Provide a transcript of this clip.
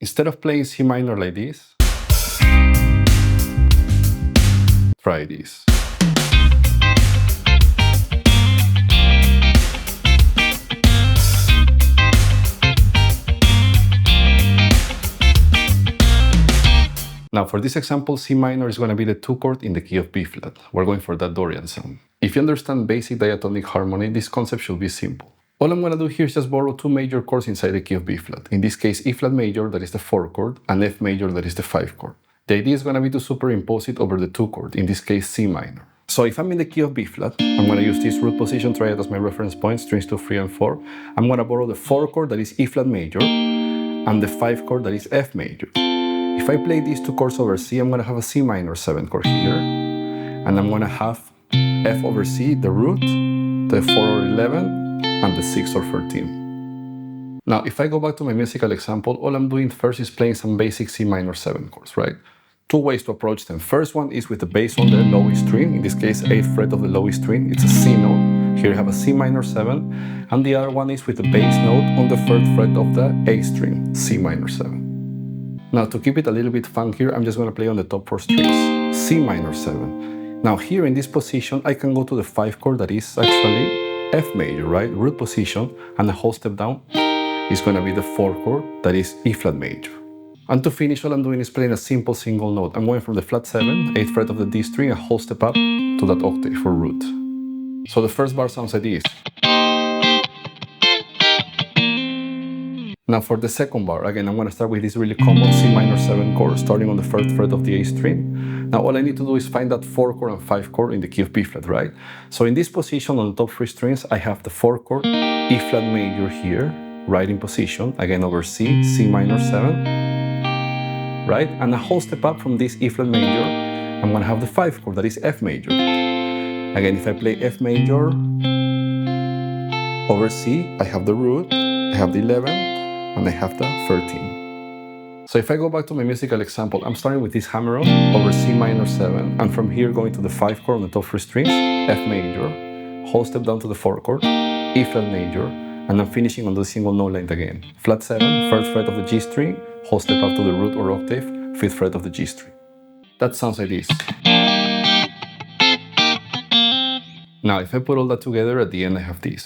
Instead of playing C minor like this, try this. Now for this example, C minor is going to be the 2 chord in the key of B flat. We're going for that Dorian sound. If you understand basic diatonic harmony, this concept should be simple. All I'm going to do here is just borrow 2 major chords inside the key of B flat. In this case, E flat major, that is the 4 chord, and F major, that is the 5 chord. The idea is going to be to superimpose it over the 2 chord, in this case C minor. So if I'm in the key of B flat, I'm going to use this root position, try it as my reference point, strings 2, 3, and 4. I'm going to borrow the 4 chord, that is E flat major, and the 5 chord, that is F major. If I play these 2 chords over C, I'm going to have a C minor 7 chord here, and I'm going to have F over C, the root, the 4 or 11, and the 6 or 13. Now, if I go back to my musical example, all I'm doing first is playing some basic C minor 7 chords, right? 2 ways to approach them. First one is with the bass on the lowest string, in this case 8th fret of the lowest string, it's a C note. Here I have a C minor 7, and the other one is with the bass note on the 3rd fret of the A string, C minor 7. Now to keep it a little fun funkier, I'm just going to play on the top 4 strings, C minor 7. Now here in this position, I can go to the 5 chord, that is actually F major, right? Root position, and the whole step down is going to be the 4 chord, that is E flat major. And to finish, all I'm doing is playing a simple single note. I'm going from the flat 7, 8th fret of the D string, a whole step up to that octave for root. So the first bar sounds like this. Now for the second bar, again, I'm going to start with this really common C minor 7 chord, starting on the 3rd fret of the A string. Now all I need to do is find that 4 chord and 5 chord in the key of B flat, right? So in this position on the top 3 strings, I have the 4 chord, E flat major here, right in position, again over C, C minor 7, right? And a whole step up from this E flat major, I'm going to have the 5 chord, that is F major. Again, if I play F major over C, I have the root, I have the 11, and I have the 13. So if I go back to my musical example, I'm starting with this hammer on over C minor 7, and from here going to the 5 chord on the top 3 strings, F major, whole step down to the 4 chord, E flat major, and I'm finishing on the single note length again. Flat 7, 3rd fret of the G string, whole step up to the root or octave, 5th fret of the G string. That sounds like this. Now if I put all that together, at the end I have this.